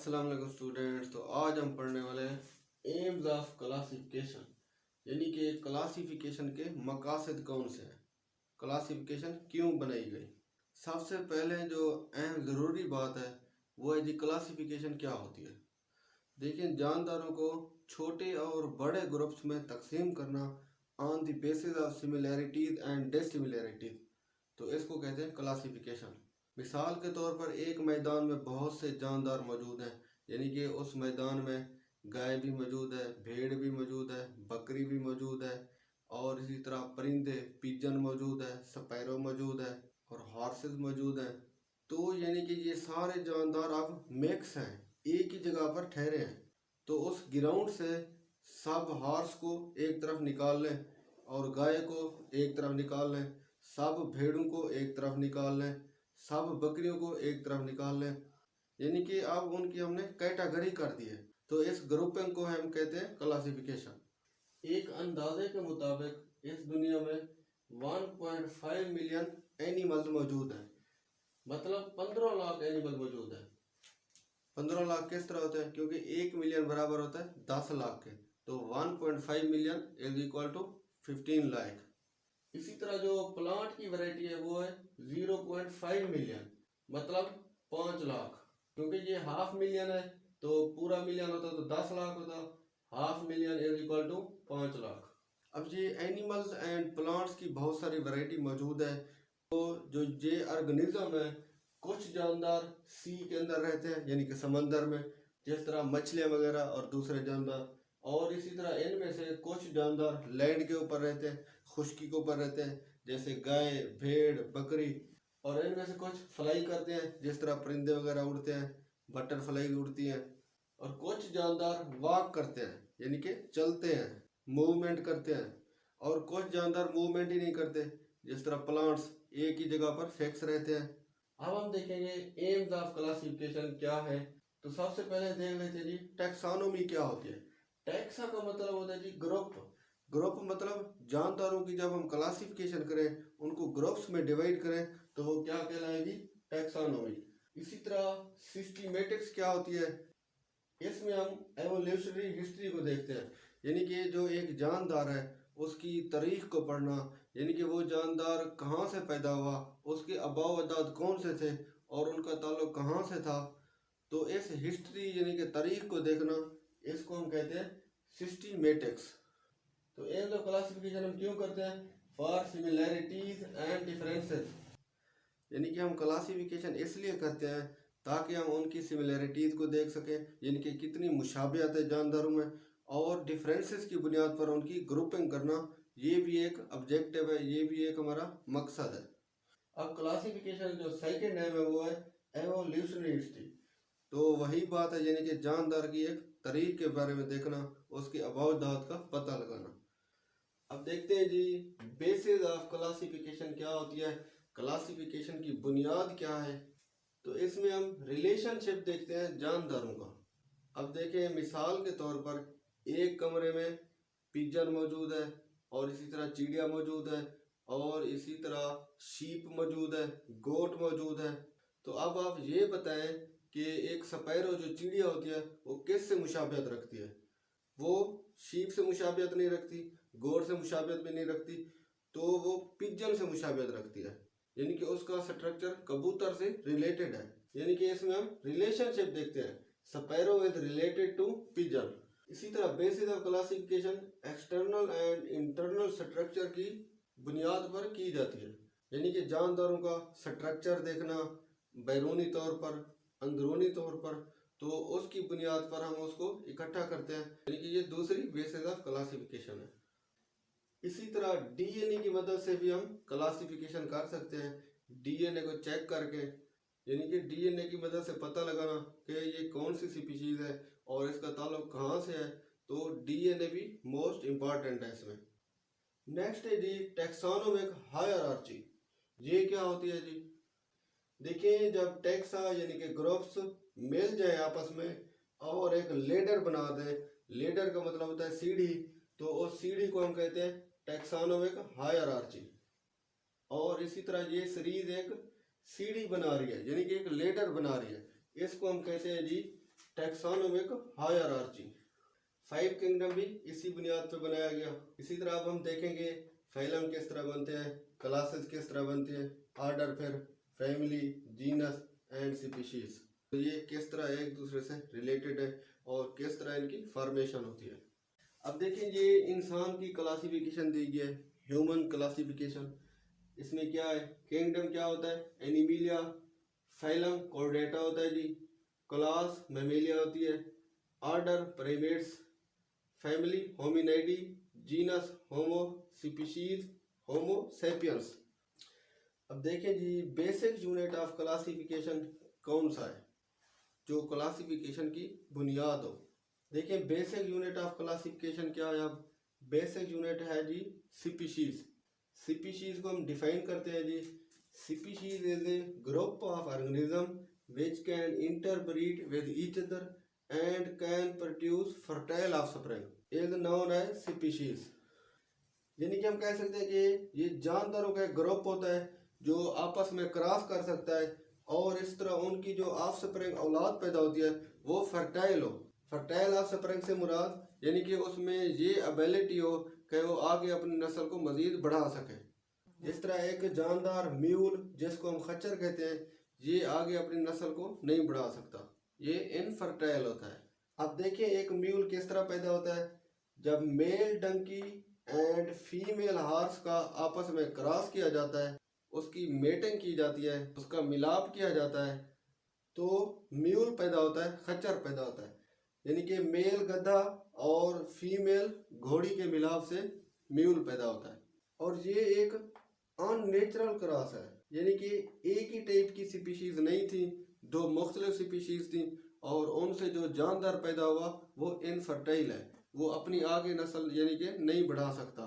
अस्सलाम वालेकुम स्टूडेंट्स। तो आज हम पढ़ने वाले हैं एम्स ऑफ क्लासिफिकेशन, यानी कि क्लासिफिकेशन के मकासद कौन से हैं, क्लासिफिकेशन क्यों बनाई गई। सबसे पहले जो अहम ज़रूरी बात है वो है जी क्लासिफिकेशन क्या होती है। देखिए, जानदारों को छोटे और बड़े ग्रुप्स में तकसीम करना on the basis of similarities and dissimilarities, तो इसको कहते हैं क्लासिफिकेशन। मिसाल के तौर पर एक मैदान में बहुत से जानदार मौजूद हैं, यानी कि उस मैदान में गाय भी मौजूद है, भेड़ भी मौजूद है, बकरी भी मौजूद है, और इसी तरह परिंदे पिजन मौजूद है, स्पैरो मौजूद है और हॉर्सेस मौजूद हैं। तो यानी कि ये सारे जानदार अब मिक्स हैं, एक ही जगह पर ठहरे हैं। तो उस ग्राउंड से सब हॉर्स को एक तरफ निकाल लें और गाय को एक तरफ निकाल लें, सब भेड़ों को एक तरफ निकाल लें, सब बकरियों को एक तरफ निकाल लें, यानी कि अब उनकी हमने कैटेगरी कर दी है। तो इस ग्रुपिंग को हम कहते हैं क्लासिफिकेशन। एक अंदाजे के मुताबिक इस दुनिया में 1.5 मिलियन एनिमल्स मौजूद हैं, मतलब 15 लाख एनिमल मौजूद है। 15 लाख किस तरह होते हैं, क्योंकि 1 मिलियन बराबर होता है 10 लाख के, तो 1.5 million is equal to 15 lakh. इसी तरह जो प्लांट की वैरायटी है वो है 0.5 मिलियन, मतलब 5 लाख। क्योंकि ये हाफ मिलियन है तो पूरा मिलियन होता तो 10 लाख होता, half million is equal to 5 lakh. अब ये एनिमल्स एंड प्लांट्स की बहुत सारी वैरायटी मौजूद है। तो जो ये ऑर्गेनिज्म है, कुछ जानदार सी के अंदर रहते हैं, यानी कि समंदर में, जिस तरह मछलियाँ वगैरह और दूसरे जानदार, और इसी तरह इनमें से कुछ जानदार लैंड के ऊपर रहते हैं, खुश्की के ऊपर रहते हैं, जैसे गाय भेड़ बकरी, और इनमें से कुछ फ्लाई करते हैं, जिस तरह परिंदे वगैरह उड़ते हैं, बटरफ्लाई उड़ती हैं, और कुछ जानदार वॉक करते हैं, यानी कि चलते हैं, मूवमेंट करते हैं, और कुछ जानदार मूवमेंट ही नहीं करते, जिस तरह प्लांट्स एक ही जगह पर फिक्स रहते हैं। अब हम देखेंगे एम्स ऑफ क्लासिफिकेशन क्या है। तो सबसे पहले देख लेते हैं जी टैक्सोनॉमी क्या होती है। टैक्सा का मतलब होता है जी ग्रुप। ग्रुप मतलब जानदारों की जब हम क्लासिफिकेशन करें, उनको ग्रुप्स में डिवाइड करें, तो वो क्या कहलाएगी, टैक्सोनॉमी। इसी तरह सिस्टमैटिक्स क्या होती है, इसमें हम एवोल्यूशनरी हिस्ट्री को देखते हैं, यानी कि जो एक जानदार है उसकी तारीख को पढ़ना, यानी कि वो जानदार कहाँ से पैदा हुआ, उसके आबाओ अजदाद कौन से थे और उनका ताल्लुक कहाँ से था। तो इस हिस्ट्री यानी कि तारीख को देखना, इसको हम कहते हैं सिस्टमैटिक्स। तो इन दो क्लासिफिकेशन हम क्यों करते हैं, फॉर सिमिलैरिटीज एंड डिफरेंसेस, यानी कि हम क्लासिफिकेशन इसलिए करते हैं ताकि हम उनकी सिमिलैरिटीज को देख सकें, यानी कि कितनी मुशाबियत है जानदारों में, और डिफरेंसेस की बुनियाद पर उनकी ग्रुपिंग करना, ये भी एक ऑब्जेक्टिव है, ये भी एक हमारा मकसद है। अब क्लासिफिकेशन जो सेकंड है वो है एवोल्यूशनरी हिस्ट्री। तो वही बात है, यानी कि जानदार की एक तारीख के बारे में देखना, उसकी आबाओ-अजदाद का पता लगाना। अब देखते हैं जी बेसिस ऑफ क्लासिफिकेशन क्या होती है, क्लासिफिकेशन की बुनियाद क्या है। तो इसमें हम रिलेशनशिप देखते हैं जानदारों का। अब देखें, मिसाल के तौर पर एक कमरे में पिजन मौजूद है, और इसी तरह चिड़िया मौजूद है, और इसी तरह शीप मौजूद है, गोट मौजूद है। तो अब आप ये बताएं कि एक स्पैरो जो चिड़िया होती है वो किस से मुशाबियत रखती है। वो शीप से मुशाबियत नहीं रखती, गोट से मुशाबियत भी नहीं रखती, तो वो पिजन से मुशाबियत रखती है, यानी कि उसका स्ट्रक्चर कबूतर से रिलेटेड है। यानी कि इसमें हम रिलेशनशिप देखते हैं, sparrow is related to pigeon. इसी तरह basis of classification external and internal structure की बुनियाद पर की जाती है, यानी कि जानदारों का स्ट्रक्चर देखना बैरूनी तौर पर, अंदरूनी तौर पर, तो उसकी बुनियाद पर हम उसको इकट्ठा करते हैं, यानी कि ये दूसरी बेसिस ऑफ क्लासिफिकेशन है। इसी तरह डीएनए की मदद से भी हम क्लासिफिकेशन कर सकते हैं, डीएनए को चेक करके, यानी कि डीएनए की मदद से पता लगाना कि ये कौन सी स्पीशीज है और इसका ताल्लुक कहाँ से है। तो डीएनए भी मोस्ट इम्पॉर्टेंट है इसमें। नेक्स्ट है जी टैक्सोनोमिक हायरार्ची। ये क्या होती है जी, देखिए जब टैक्सा यानी कि ग्रुप्स मिल जाए आपस में और एक लेडर बना दें, लेडर का मतलब होता है सीढ़ी, तो उस सीढ़ी को हम कहते हैं टैक्सोनोमिक हायरार्ची। और इसी तरह ये सीरीज एक सीढ़ी बना रही है, यानी कि एक लेडर बना रही है, इसको हम कहते हैं जी टैक्सोनोमिक हायरार्ची। 5 किंगडम भी इसी बुनियाद पर बनाया गया। इसी तरह अब हम देखेंगे फाइलम किस तरह बनते हैं, क्लासेस किस तरह बनते हैं, ऑर्डर, फिर फैमिली, जीनस एंड स्पीशीज। तो ये किस तरह एक दूसरे से रिलेटेड है और किस तरह इनकी फॉर्मेशन होती है। अब देखें, ये इंसान की क्लासिफिकेशन दी गई है, ह्यूमन क्लासिफिकेशन। इसमें क्या है, किंगडम क्या होता है, एनिमिलिया, फाइलम कॉर्डेटा होता है जी, क्लास मैमेलिया होती है, order primates, family hominidae, genus homo, species homo sapiens. अब देखें जी, बेसिक यूनिट ऑफ क्लासिफिकेशन कौन सा है जो क्लासिफिकेशन की बुनियाद हो। देखिए, बेसिक यूनिट ऑफ क्लासिफिकेशन क्या है। अब बेसिक यूनिट है जी स्पीशीज। स्पीशीज को हम डिफाइन करते हैं जी, species is a group of organism which can interbreed with each other and can produce fertile offspring is known as species. यानी कि हम कह सकते हैं कि ये जानदारों का एक ग्रुप होता है जो आपस में क्रॉस कर सकता है और इस तरह उनकी जो ऑफस्प्रिंग औलाद पैदा होती है वो फर्टाइल हो। फर्टाइल ऑफस्प्रिंग से मुराद यानी कि उसमें ये एबिलिटी हो कि वो आगे अपनी नस्ल को मजीद बढ़ा सके। जिस तरह एक जानदार म्यूल जिसको हम खच्चर कहते हैं, ये आगे अपनी नस्ल को नहीं बढ़ा सकता, ये इनफर्टाइल होता है। अब देखिए, एक म्यूल किस तरह पैदा होता है। जब male donkey and female horse का आपस में क्रॉस किया जाता है, उसकी मेटिंग की जाती है, उसका मिलाप किया जाता है, तो म्यूल पैदा होता है, खच्चर पैदा होता है। यानी कि मेल गधा और फीमेल घोड़ी के मिलाप से म्यूल पैदा होता है। और ये एक अननेचुरल क्रॉस है, यानी कि एक ही टाइप की स्पीशीज नहीं थी, दो मुख्तलिफ स्पीशीज थी और उनसे जो जानदार पैदा हुआ वो इनफर्टाइल है, वो अपनी आगे नस्ल यानी कि नहीं बढ़ा सकता।